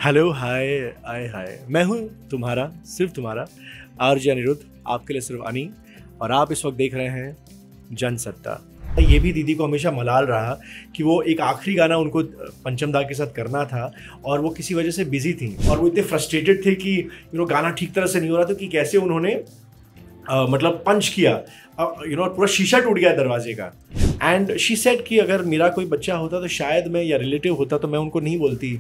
Hello, हाय, आय हाय। मैं हूँ तुम्हारा, सिर्फ तुम्हारा आरजे अनिरुद्ध, आपके लिए सिर्फ अनी। और आप इस वक्त देख रहे हैं जनसत्ता। ये भी दीदी को हमेशा मलाल रहा कि वो एक आखिरी गाना उनको पंचम दा के साथ करना था और वो किसी वजह से बिजी थी और वो इतने फ्रस्ट्रेटेड थे कि गाना ठीक तरह से नहीं हो रहा था कि कैसे उन्होंने मतलब पंच किया, पूरा शीशा टूट गया दरवाजे का। एंड शी सेड कि अगर मेरा कोई बच्चा होता तो शायद मैं, या रिलेटिव होता तो मैं उनको नहीं बोलती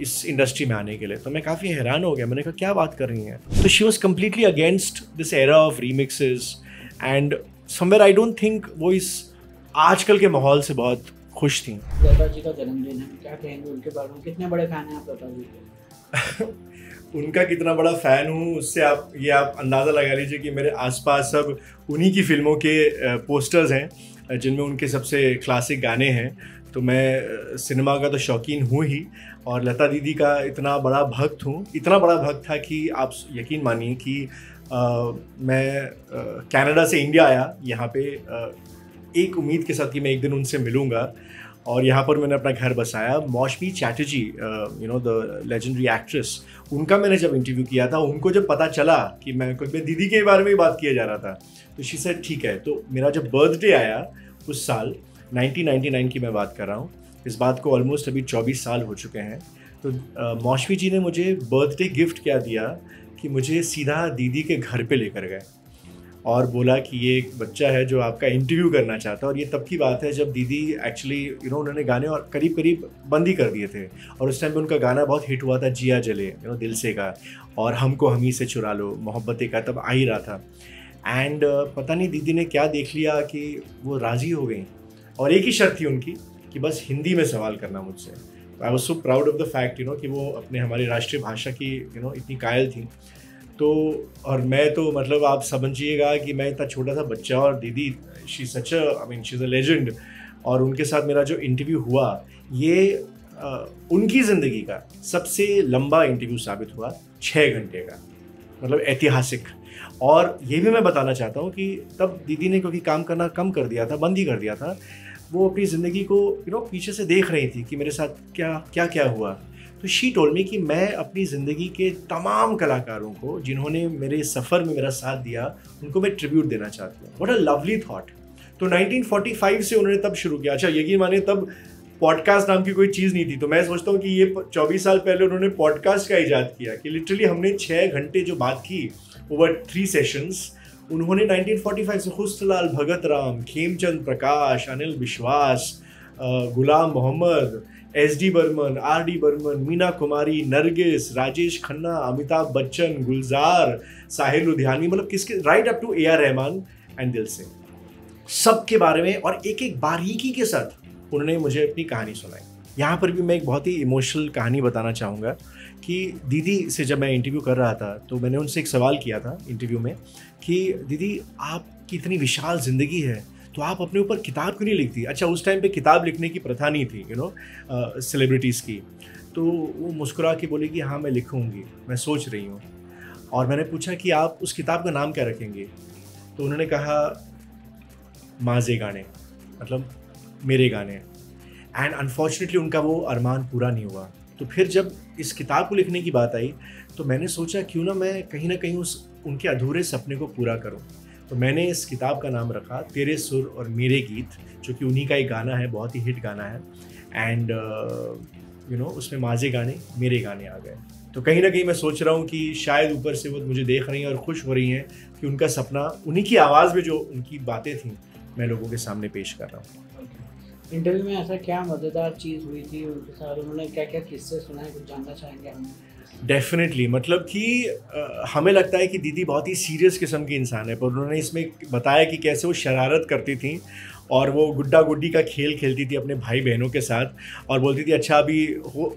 इस इंडस्ट्री में आने के लिए। तो मैं काफ़ी हैरान हो गया, मैंने कहा क्या बात कर रही हैं। तो she was completely against this era of remixes and somewhere I don't think वो इस आजकल के माहौल से बहुत खुश थी। लता जी का जन्मदिन है, क्या कहेंगे उनके बारे में? कितने बड़े फैन हैं आप लता जी के? उनका कितना बड़ा फ़ैन हूँ उससे आप अंदाज़ा लगा लीजिए कि मेरे आसपास सब उन्हीं की फिल्मों के पोस्टर्स हैं जिनमें उनके सबसे क्लासिक गाने हैं। तो मैं सिनेमा का तो शौकीन हूँ ही और लता दीदी का इतना बड़ा भक्त हूँ, इतना बड़ा भक्त था कि आप यकीन मानिए कि मैं कनाडा से इंडिया आया यहाँ पे एक उम्मीद के साथ कि मैं एक दिन उनसे मिलूँगा। और यहाँ पर मैंने अपना घर बसाया। Moushumi Chatterjee, the legendary actress, उनका मैंने जब इंटरव्यू किया था, उनको जब पता चला कि मैं दीदी के बारे में ही बात किया जा रहा था, तो शी सेड ठीक है। तो मेरा जब बर्थडे आया उस साल 1999 की मैं बात कर रहा हूँ, इस बात को ऑलमोस्ट अभी 24 साल हो चुके हैं। तो मौशमी जी ने मुझे बर्थडे गिफ्ट क्या दिया कि मुझे सीधा दीदी के घर पे लेकर गए और बोला कि ये एक बच्चा है जो आपका इंटरव्यू करना चाहता है। और ये तब की बात है जब दीदी एक्चुअली उन्होंने गाने और करीब बंद ही कर दिए थे। और उस टाइम पे उनका गाना बहुत हिट हुआ था, जिया जले दिल से का, और हमको हमी से चुरा लो, मोहब्बतें का, तब आ ही रहा था। एंड पता नहीं दीदी ने क्या देख लिया कि वो राज़ी हो गई और एक ही शर्त थी उनकी कि बस हिंदी में सवाल करना मुझसे। I was so proud of the fact कि वो अपने हमारी राष्ट्रीय भाषा की इतनी कायल थी। तो और मैं तो मतलब आप समझिएगा कि मैं इतना छोटा सा बच्चा और दीदी she such she is a legend. और उनके साथ मेरा जो इंटरव्यू हुआ ये उनकी ज़िंदगी का सबसे लंबा इंटरव्यू साबित हुआ, 6 घंटे का, मतलब ऐतिहासिक। और ये भी मैं बताना चाहता हूँ कि तब दीदी ने क्योंकि काम करना कम कर दिया था, बंद ही कर दिया था, वो अपनी ज़िंदगी को पीछे से देख रही थी कि मेरे साथ क्या क्या हुआ। तो शी टोल्ड मी कि मैं अपनी ज़िंदगी के तमाम कलाकारों को जिन्होंने मेरे सफ़र में मेरा साथ दिया, उनको मैं ट्रिब्यूट देना चाहती हूँ। What a lovely thought. तो 1945 से उन्होंने तब शुरू किया। अच्छा, यकीन मानिए तब पॉडकास्ट नाम की कोई चीज़ नहीं थी। तो मैं सोचता हूँ कि ये 24 साल पहले उन्होंने पॉडकास्ट का ईजाद किया कि लिटरली हमने 6 घंटे जो बात की ओवर 3 सेशंस, उन्होंने 1945 से खुशलाल भगत राम, खेमचंद प्रकाश, अनिल विश्वास, गुलाम मोहम्मद, SD बर्मन, RD बर्मन, मीना कुमारी, नरगिस, राजेश खन्ना, अमिताभ बच्चन, गुलजार, साहिर लुधियानवी, मतलब किसके, right up to AR Rahman and Dil Se, सब के बारे में और एक एक बारीकी के साथ उन्होंने मुझे अपनी कहानी सुनाई। यहाँ पर भी मैं एक बहुत ही इमोशनल कहानी बताना चाहूँगा कि दीदी से जब मैं इंटरव्यू कर रहा था तो मैंने उनसे एक सवाल किया था इंटरव्यू में कि दीदी आपकी इतनी विशाल ज़िंदगी है तो आप अपने ऊपर किताब क्यों नहीं लिखती। अच्छा, उस टाइम पे किताब लिखने की प्रथा नहीं थी सेलिब्रिटीज़ की। तो वो मुस्कुरा के बोली कि हाँ मैं लिखूँगी, मैं सोच रही हूँ। और मैंने पूछा कि आप उस किताब का नाम क्या रखेंगे। तो उन्होंने कहा माज़े गाने, मतलब मेरे गाने। एंड अनफॉर्चुनेटली उनका वो अरमान पूरा नहीं हुआ। तो फिर जब इस किताब को लिखने की बात आई तो मैंने सोचा क्यों ना मैं कहीं ना कहीं उस उनके अधूरे सपने को पूरा करूं। तो मैंने इस किताब का नाम रखा तेरे सुर और मेरे गीत, जो कि उन्हीं का एक गाना है, बहुत ही हिट गाना है। एंड उसमें माज़े गाने, मेरे गाने आ गए। तो कहीं ना कहीं मैं सोच रहा हूँ कि शायद ऊपर से वो मुझे देख रही हैं और खुश हो रही हैं कि उनका सपना उन्हीं की आवाज़ में, जो उनकी बातें थीं, मैं लोगों के सामने पेश कर रहा हूँ। इंटरव्यू में ऐसा क्या मज़ेदार चीज़ हुई थी उनके साथ? उन्होंने क्या क्या किस्से सुनाए, कुछ जानना चाहेंगे हम? डेफिनेटली, मतलब कि हमें लगता है कि दीदी बहुत ही सीरियस किस्म की इंसान है, पर उन्होंने इसमें बताया कि कैसे वो शरारत करती थी और वो गुड्डा गुड्डी का खेल खेलती थी अपने भाई बहनों के साथ और बोलती थी अच्छा अभी हो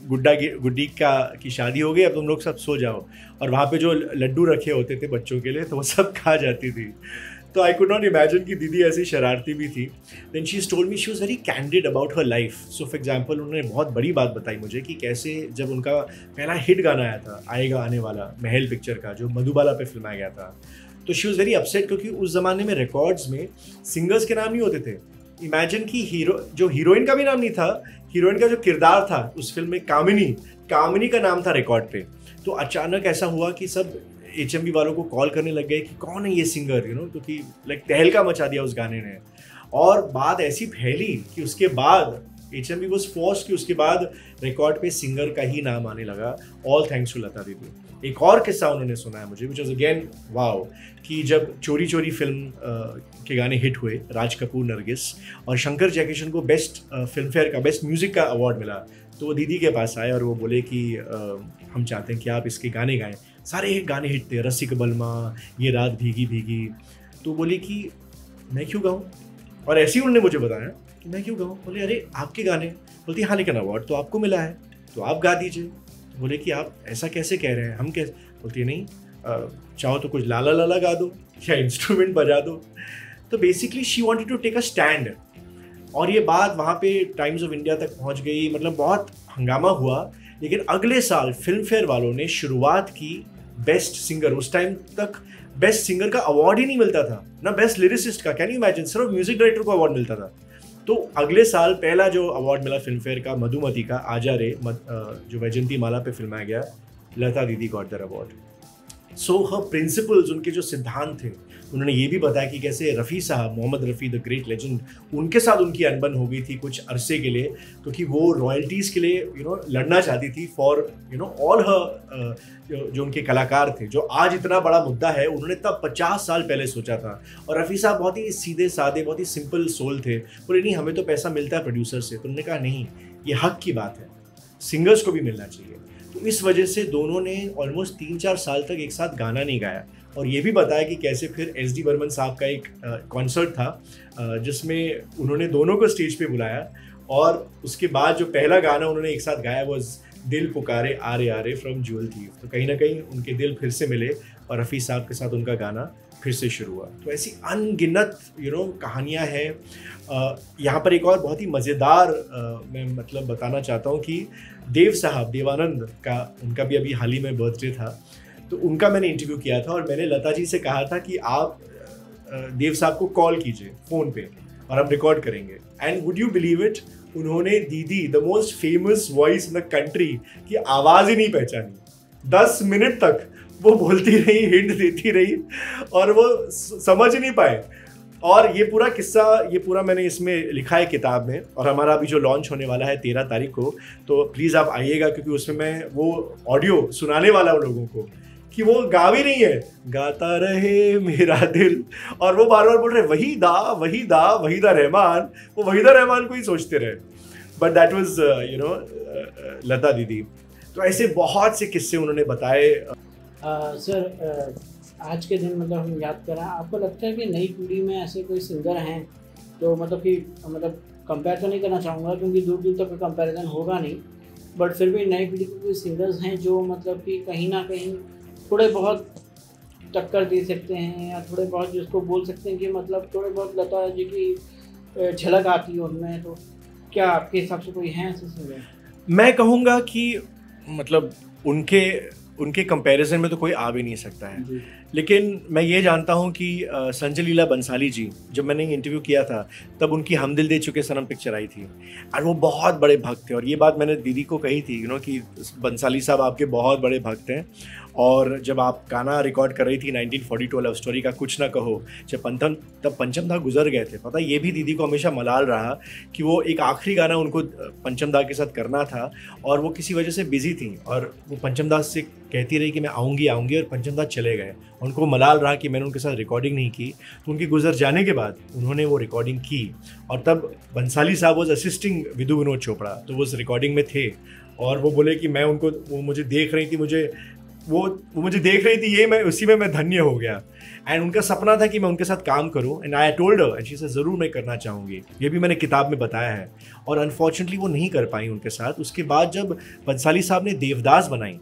गुड्डा गुड्डी की शादी हो गई, अब तुम लोग सब सो जाओ। और वहाँ पे जो लड्डू रखे होते थे बच्चों के लिए तो वो सब खा जाती थी। तो आई कुड नॉट इमेजिन कि दीदी ऐसी शरारती भी थी। Then she told me she was very candid about her life. So for example उन्होंने बहुत बड़ी बात बताई मुझे कि कैसे जब उनका पहला हिट गाना आया था, आएगा आने वाला, महल पिक्चर का, जो मधुबाला पे फिल्माया गया था, तो शी वॉज वेरी अपसेट क्योंकि उस ज़माने में रिकॉर्ड्स में सिंगर्स के नाम नहीं होते थे, इमेजिन कि जो हीरोइन का भी नाम नहीं था, हीरोइन का जो किरदार था उस फिल्म में कामिनी का नाम था रिकॉर्ड पे। तो अचानक ऐसा हुआ कि सब HMV वालों को कॉल करने लग गए कि कौन है ये सिंगर, क्योंकि लाइक तहलका मचा दिया उस गाने ने। और बात ऐसी फैली कि उसके बाद HMV वाज फोर्स्ड कि उसके बाद रिकॉर्ड पे सिंगर का ही नाम आने लगा, ऑल थैंक्स टू लता दीदी। एक और किस्सा उन्होंने सुना है मुझे, विच इज अगेन वाओ, कि जब चोरी चोरी फिल्म के गाने हिट हुए, राज कपूर नरगिस और शंकर जयकिशन को बेस्ट फिल्म फेयर का बेस्ट म्यूजिक का अवार्ड मिला, तो वो दीदी के पास आए और वो बोले कि हम चाहते हैं कि आप इसके गाने गाएं। सारे गाने हिट थे, रसिक बलमा, ये रात भीगी भीगी। तो बोले कि मैं क्यों गाऊं, और ऐसे ही उन्होंने मुझे बताया कि मैं क्यों गाऊं। बोले अरे आपके गाने। बोलती हाँ लेकिन अवार्ड तो आपको मिला है, तो आप गा दीजिए। तो बोले कि आप ऐसा कैसे कह रहे हैं, हम कैसे। बोलती नहीं, चाहो तो कुछ लाला लाला गा दो या इंस्ट्रूमेंट बजा दो। तो basically she wanted to take a stand, और ये बात वहाँ पे टाइम्स ऑफ इंडिया तक पहुँच गई, मतलब बहुत हंगामा हुआ। लेकिन अगले साल फिल्म फेयर वालों ने शुरुआत की बेस्ट सिंगर, उस टाइम तक बेस्ट सिंगर का अवार्ड ही नहीं मिलता था, ना बेस्ट लिरिसिस्ट का, कैन यू इमेजिन, सिर्फ म्यूजिक डायरेक्टर को अवार्ड मिलता था। तो अगले साल पहला जो अवार्ड मिला फिल्म फेयर का, मधुमती का, आजा रे, जो वैजंती माला पे फिल्माया गया, लता दीदी got that award. So her principles, उनके जो सिद्धांत थे, उन्होंने ये भी बताया कि कैसे Rafi Sahab, Mohammed Rafi the great legend, उनके साथ उनकी अनबन हो गई थी कुछ अरसे के लिए, क्योंकि वो रॉयल्टीज़ के लिए लड़ना चाहती थी फॉर ऑल हर जो उनके कलाकार थे। जो आज इतना बड़ा मुद्दा है, उन्होंने तब 50 साल पहले सोचा था। और रफ़ी साहब बहुत ही सीधे साधे, बहुत ही सिंपल सोल थे। बोले नहीं, हमें तो पैसा मिलता है प्रोड्यूसर से। तो उन्होंने कहा नहीं, ये हक की बात है, सिंगर्स को भी मिलना चाहिए। तो इस वजह से दोनों ने ऑलमोस्ट 3-4 साल तक एक साथ गाना नहीं गाया। और ये भी बताया कि कैसे फिर SD बर्मन साहब का एक कॉन्सर्ट था जिसमें उन्होंने दोनों को स्टेज पे बुलाया, और उसके बाद जो पहला गाना उन्होंने एक साथ गाया वो दिल पुकारे आरे आरे फ्रॉम ज्वेल थीफ। तो कहीं ना कहीं उनके दिल फिर से मिले और रफ़ी साहब के साथ उनका गाना फिर से शुरू हुआ। तो ऐसी अनगिनत कहानियाँ हैं। यहाँ पर एक और बहुत ही मज़ेदार मैं मतलब बताना चाहता हूँ कि देव साहब, देवानंद का, उनका भी अभी हाल ही में बर्थडे था। तो उनका मैंने इंटरव्यू किया था और मैंने लता जी से कहा था कि आप देव साहब को कॉल कीजिए फ़ोन पे और हम रिकॉर्ड करेंगे। And would you believe it, उन्होंने दीदी, the most famous voice in the country, की आवाज़ ही नहीं पहचानी। 10 मिनट तक वो बोलती रही, हिंट देती रही और वो समझ नहीं पाए। और ये पूरा किस्सा, ये पूरा मैंने इसमें लिखा है किताब में, और हमारा अभी जो लॉन्च होने वाला है 13 तारीख को, तो प्लीज़ आप आइएगा, क्योंकि उसमें मैं वो ऑडियो सुनाने वाला हूँ लोगों को कि वो गा भी नहीं है, गाता रहे मेरा दिल, और वो बार बार बोल रहे वहीदा वहीदा वहीदा रहमान, वो वहीदा रहमान को ही सोचते रहे। बट दैट वाज लता दीदी। तो ऐसे बहुत से किस्से उन्होंने बताए। सर, आज के दिन मतलब हम याद करें, आपको लगता है कि नई पीढ़ी में ऐसे कोई सिंगर हैं जो मतलब कंपेयर तो नहीं करना चाहूँगा क्योंकि दूर दूर तक कंपैरिजन होगा नहीं, बट फिर भी नई पीढ़ी के कोई सिंगर्स हैं जो मतलब कि कहीं ना कहीं थोड़े बहुत टक्कर दे सकते हैं, या थोड़े बहुत जिसको बोल सकते हैं कि मतलब थोड़े बहुत लता जी की झलक आती है उनमें? तो क्या आपके हिसाब से कोई हैं ऐसे सिंगर? मैं कहूँगा कि मतलब उनके कंपैरिजन में तो कोई आ भी नहीं सकता है। लेकिन मैं ये जानता हूँ कि संजय लीला बंसाली जी, जब मैंने इंटरव्यू किया था तब उनकी हम दिल दे चुके सनम पिक्चर आई थी, और वो बहुत बड़े भक्त थे। और ये बात मैंने दीदी को कही थी कि बंसाली साहब आपके बहुत बड़े भक्त हैं। और जब आप गाना रिकॉर्ड कर रही थी 1942 लव स्टोरी का कुछ ना कहो, जब पंचम दा गुजर गए थे, पता ये भी दीदी को हमेशा मलाल रहा कि वो एक आखिरी गाना उनको पंचम दा के साथ करना था और वो किसी वजह से बिजी थी, और वो पंचम दा से कहती रही कि मैं आऊँगी, और पंचम दा चले गए। उनको मलाल रहा कि मैंने उनके साथ रिकॉर्डिंग नहीं की। तो उनके गुजर जाने के बाद उन्होंने वो रिकॉर्डिंग की, और तब बंसाली साहब वॉज असिस्टिंग विधु विनोद चोपड़ा, तो वो उस रिकॉर्डिंग में थे। और वो बोले कि मैं उनको, वो मुझे देख रही थी, वो मुझे देख रही थी, मैं उसी में मैं धन्य हो गया। एंड उनका सपना था कि मैं उनके साथ काम करूं, and I told her, and she said ज़रूर मैं करना चाहूँगी। ये भी मैंने किताब में बताया है। और अनफॉर्चुनेटली वो नहीं कर पाई उनके साथ। उसके बाद जब बंसाली साहब ने देवदास बनाई,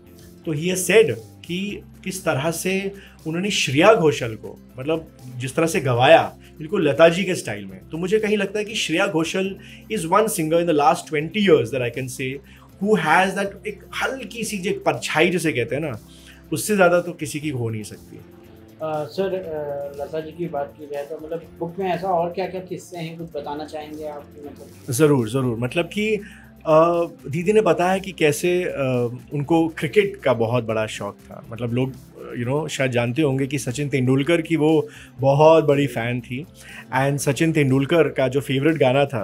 तो ही हैज सेड कि किस तरह से उन्होंने श्रेया घोषाल को, मतलब जिस तरह से गवाया, बिल्कुल लता जी के स्टाइल में। तो मुझे कहीं लगता है कि Shreya Ghoshal is one singer in the last 20 years that I can say who has that एक हल्की सी जो परछाई जिसे कहते हैं ना, उससे ज़्यादा तो किसी की हो नहीं सकती। सर, लता जी की बात की जाए तो मतलब बुक में ऐसा और क्या क्या किस्से हैं, कुछ बताना चाहेंगे आप? मतलब ज़रूर, ज़रूर। मतलब कि दीदी ने बताया कि कैसे उनको क्रिकेट का बहुत बड़ा शौक था। मतलब लोग शायद जानते होंगे कि सचिन तेंदुलकर की वो बहुत बड़ी फ़ैन थी। एंड सचिन तेंदुलकर का जो फ़ेवरेट गाना था,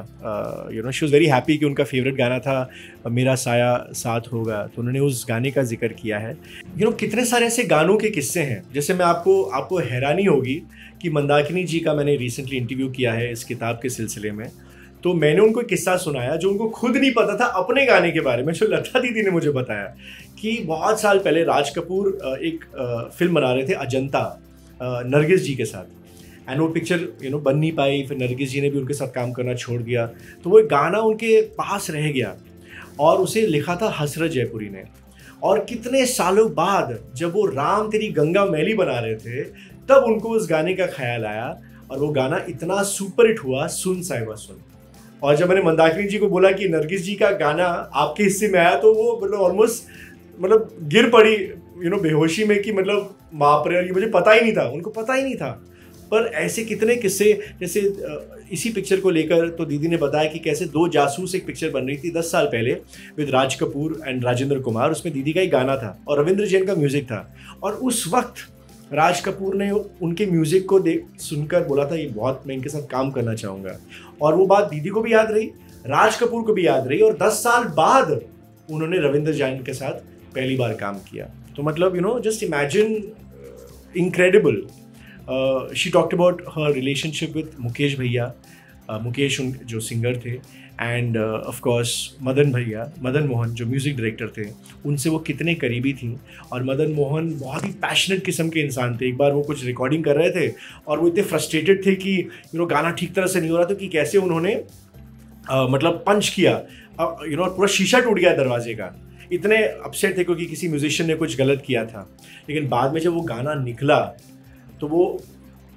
शी वाज़ वेरी हैप्पी कि उनका फ़ेवरेट गाना था मेरा साया साथ होगा, तो उन्होंने उस गाने का ज़िक्र किया है। कितने सारे ऐसे गानों के किस्से हैं, जैसे मैं आपको हैरानी होगी कि मंदाकिनी जी का मैंने रिसेंटली इंटरव्यू किया है इस किताब के सिलसिले में। तो मैंने उनको एक किस्सा सुनाया जो उनको खुद नहीं पता था अपने गाने के बारे में, जो लता दीदी ने मुझे बताया कि बहुत साल पहले राज कपूर एक फिल्म बना रहे थे अजंता, नरगिस जी के साथ। एंड वो पिक्चर बन नहीं पाई, फिर नरगिस जी ने भी उनके साथ काम करना छोड़ दिया। तो वो एक गाना उनके पास रह गया और उसे लिखा था हसरत जयपुरी ने। और कितने सालों बाद जब वो राम तेरी गंगा मैली बना रहे थे, तब उनको उस गाने का ख्याल आया और वो गाना इतना सुपर हिट हुआ, सुन साहिबा सुन। और जब मैंने मंदाकिनी जी को बोला कि नरगिस जी का गाना आपके हिस्से में आया, तो वो मतलब ऑलमोस्ट गिर पड़ी बेहोशी में कि मतलब बाप रे, ये मुझे पता ही नहीं था, उनको पता ही नहीं था। पर ऐसे कितने किस्से, जैसे इसी पिक्चर को लेकर तो दीदी ने बताया कि कैसे दो जासूस एक पिक्चर बन रही थी 10 साल पहले विद राज कपूर एंड राजेंद्र कुमार। उसमें दीदी का ही गाना था और रविंद्र जैन का म्यूजिक था। और उस वक्त राज कपूर ने उनके म्यूजिक को सुनकर बोला था, ये बहुत, मैं इनके साथ काम करना चाहूँगा। और वो बात दीदी को भी याद रही, राज कपूर को भी याद रही, और 10 साल बाद उन्होंने रविंद्र जैन के साथ पहली बार काम किया। तो मतलब just imagine, incredible. She talked about her relationship with Mukesh भैया, मुकेश जो सिंगर थे, end of course Madan Mohan जो म्यूज़िक डायरेक्टर थे, उनसे वो कितने करीबी थी। और मदन मोहन बहुत ही पैशनेट किस्म के इंसान थे। एक बार वो कुछ रिकॉर्डिंग कर रहे थे और वो इतने फ्रस्ट्रेटेड थे कि गाना ठीक तरह से नहीं हो रहा था, कि कैसे उन्होंने मतलब पंच किया, पूरा शीशा टूट गया दरवाजे का। इतने अपसेट थे क्योंकि किसी म्यूजिशियन ने कुछ गलत किया था। लेकिन बाद में जब वो गाना निकला तो वो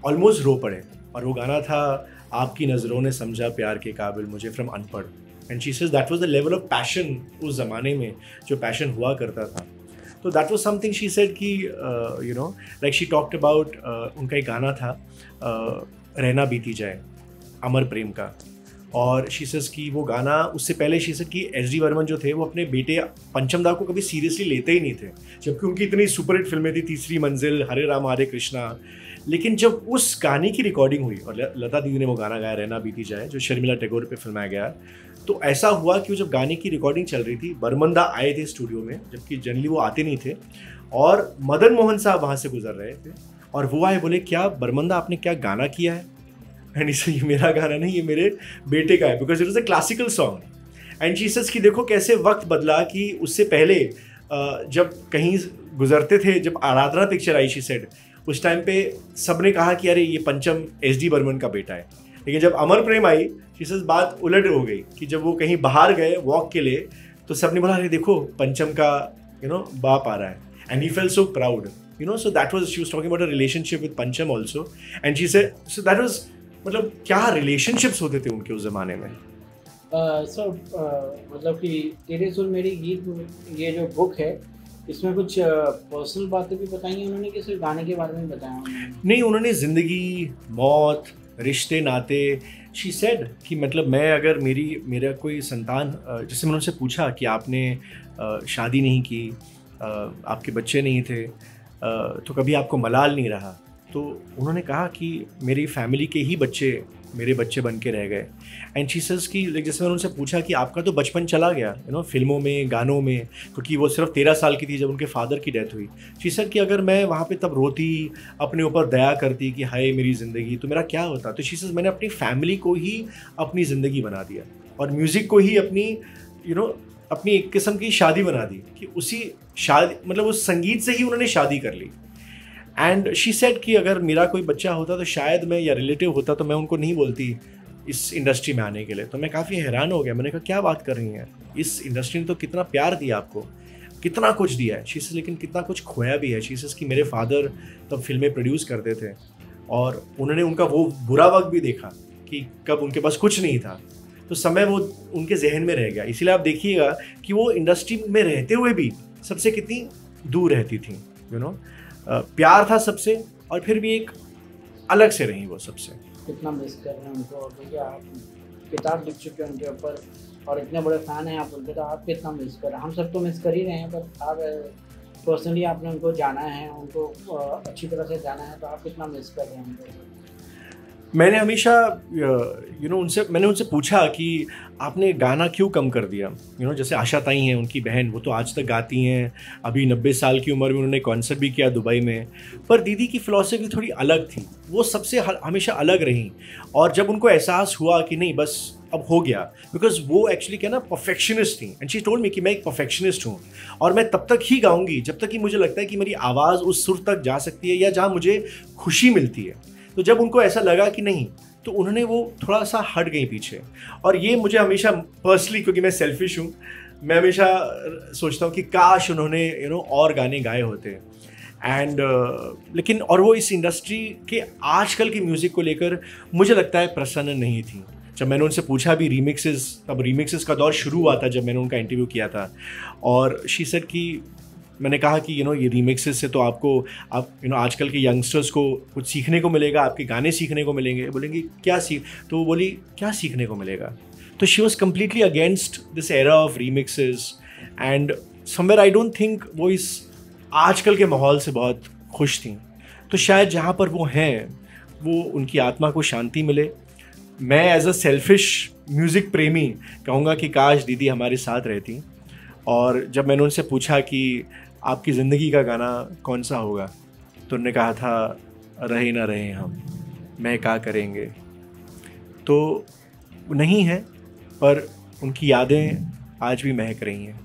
ऑलमोस्ट रो पड़े। और वो गाना था आपकी नज़रों ने समझा प्यार के काबिल मुझे, फ्रॉम अनपढ़। And she says that was the level of passion उस ज़माने में जो पैशन हुआ करता था। तो that was something she said कि लाइक शी टॉक्ड अबाउट, उनका एक गाना था रहना बीती जाए, अमर प्रेम का। और शी सेज कि वो गाना, उससे पहले शी सेड कि एस.डी. बर्मन जो थे वो अपने बेटे पंचम दा को कभी सीरियसली लेते ही नहीं थे, जबकि उनकी इतनी सुपरहिट फिल्में थी, तीसरी मंजिल, हरे राम हरे कृष्णा। लेकिन जब उस गाने की रिकॉर्डिंग हुई और लता दीदी ने वो गाना गाया रहना बीती जाए, जो शर्मिला टैगोर पे फिल्माया गया, तो ऐसा हुआ कि जब गाने की रिकॉर्डिंग चल रही थी, बर्मन दा आए थे स्टूडियो में, जबकि जनरली वो आते नहीं थे, और मदन मोहन साहब वहाँ से गुजर रहे थे और वो आए, बोले क्या बर्मन दा आपने क्या गाना किया है? एंड इसे, ये मेरा गाना नहीं, ये मेरे बेटे का है, because it is a classical song. And she says कि देखो कैसे वक्त बदला, कि उससे पहले जब कहीं गुजरते थे, जब आराधना पिक्चर आई, शी सेड उस टाइम पे सबने कहा कि अरे ये पंचम एस.डी. बर्मन का बेटा है। लेकिन जब अमर प्रेम आई, शी सेज बात उलट हो गई, कि जब वो कहीं बाहर गए वॉक के लिए, तो सबने बोला अरे देखो पंचम का बाप आ रहा है। And he felt so proud, so that was, she was talking about a relationship with Pancham also. And she said, so that was, मतलब क्या रिलेशनशिप्स होते थे उनके उस ज़माने में। सर, मतलब कि तेरे सुर मेरी गीत, ये जो बुक है, इसमें कुछ पर्सनल बातें भी बताई हैं उन्होंने, कि सिर्फ गाने के बारे में बताया उन्होंने? नहीं, उन्होंने ज़िंदगी, मौत, रिश्ते नाते, शी सेड कि मतलब मैं अगर मेरा कोई संतान, जैसे मैंने उनसे पूछा कि आपने शादी नहीं की, आपके बच्चे नहीं थे, तो कभी आपको मलाल नहीं रहा? तो उन्होंने कहा कि मेरी फैमिली के ही बच्चे मेरे बच्चे बन के रह गए। एंड शी सेज कि जैसे मैंने उनसे पूछा कि आपका तो बचपन चला गया फिल्मों में, गानों में, क्योंकि वो सिर्फ 13 साल की थी जब उनके फादर की डेथ हुई। शी सेड कि अगर मैं वहाँ पे तब रोती, अपने ऊपर दया करती कि हाय मेरी ज़िंदगी, तो मेरा क्या होता? तो शी सेज मैंने अपनी फैमिली को ही अपनी ज़िंदगी बना दिया और म्यूज़िक को ही अपनी अपनी एक किस्म की शादी बना दी, कि उसी शादी, मतलब उस संगीत से ही उन्होंने शादी कर ली। एंड शी सेड कि अगर मेरा कोई बच्चा होता तो शायद मैं, या रिलेटिव होता, तो मैं उनको नहीं बोलती इस इंडस्ट्री में आने के लिए। तो मैं काफ़ी हैरान हो गया, मैंने कहा क्या बात कर रही हैं, इस इंडस्ट्री ने तो कितना प्यार दिया आपको, कितना कुछ दिया है। शी सेज लेकिन कितना कुछ खोया भी है। शी सेज कि मेरे फादर तब फिल्में प्रोड्यूस करते थे और उन्होंने उनका वो बुरा वक्त भी देखा कि कब उनके पास कुछ नहीं था, तो समय वो उनके जहन में रह गया। इसीलिए आप देखिएगा कि वो इंडस्ट्री में रहते हुए भी सबसे कितनी दूर रहती थी, प्यार था सबसे, और फिर भी एक अलग से रहीं वो सबसे। कितना मिस कर रहे हैं उनको, क्योंकि आप किताब लिख चुके हैं उनके ऊपर और इतने बड़े फ़ैन हैं आप उनके, तो आप कितना मिस कर रहे हैं? हम सब तो मिस कर ही रहे हैं, पर आप पर्सनली आपने उनको जाना है, उनको अच्छी तरह से जाना है, तो आप कितना मिस कर रहे हैं उनको? मैंने हमेशा मैंने उनसे पूछा कि आपने गाना क्यों कम कर दिया। जैसे आशा ताई हैं, उनकी बहन, वो तो आज तक गाती हैं, अभी 90 साल की उम्र में उन्होंने कॉन्सर्ट भी किया दुबई में। पर दीदी की फ़िलॉसफी थोड़ी अलग थी, वो सबसे हमेशा अलग रहीं। और जब उनको एहसास हुआ कि नहीं बस अब हो गया, बिकॉज वो एक्चुअली क्या ना परफेक्शनिस्ट थी, एंड शी टोल्ड मी कि मैं एक परफेक्शनिस्ट हूँ और मैं तब तक ही गाऊंगी जब तक कि मुझे लगता है कि मेरी आवाज़ उस सुर तक जा सकती है या जहाँ मुझे खुशी मिलती है। तो जब उनको ऐसा लगा कि नहीं, तो उन्होंने वो थोड़ा सा हट गई पीछे। और ये मुझे हमेशा पर्सनली, क्योंकि मैं सेल्फिश हूँ, मैं हमेशा सोचता हूँ कि काश उन्होंने और गाने गाए होते। एंड लेकिन और वो इस इंडस्ट्री के आजकल की म्यूज़िक को लेकर मुझे लगता है प्रसन्न नहीं थी। जब मैंने उनसे पूछा भी रीमिक्सेस, तब रीमिक्सेस का दौर शुरू हुआ था जब मैंने उनका इंटरव्यू किया था, और शी सेड कि मैंने कहा कि ये रीमिक्सेस से तो आप आजकल के यंगस्टर्स को कुछ सीखने को मिलेगा, आपके गाने सीखने को मिलेंगे। बोलेंगे क्या सीख, तो वो बोली क्या सीखने को मिलेगा। तो she was completely against this era of remixes, and somewhere I don't think वो इस आजकल के माहौल से बहुत खुश थी। तो शायद जहाँ पर वो हैं, वो उनकी आत्मा को शांति मिले। मैं एज अ सेल्फिश म्यूज़िक प्रेमी कहूँगा कि काश दीदी हमारे साथ रहती। और जब मैंने उनसे पूछा कि आपकी ज़िंदगी का गाना कौन सा होगा, तो उन्होंने कहा था रहे ना रहे हम, मैं क्या करेंगे। तो नहीं है, पर उनकी यादें आज भी महक रही हैं।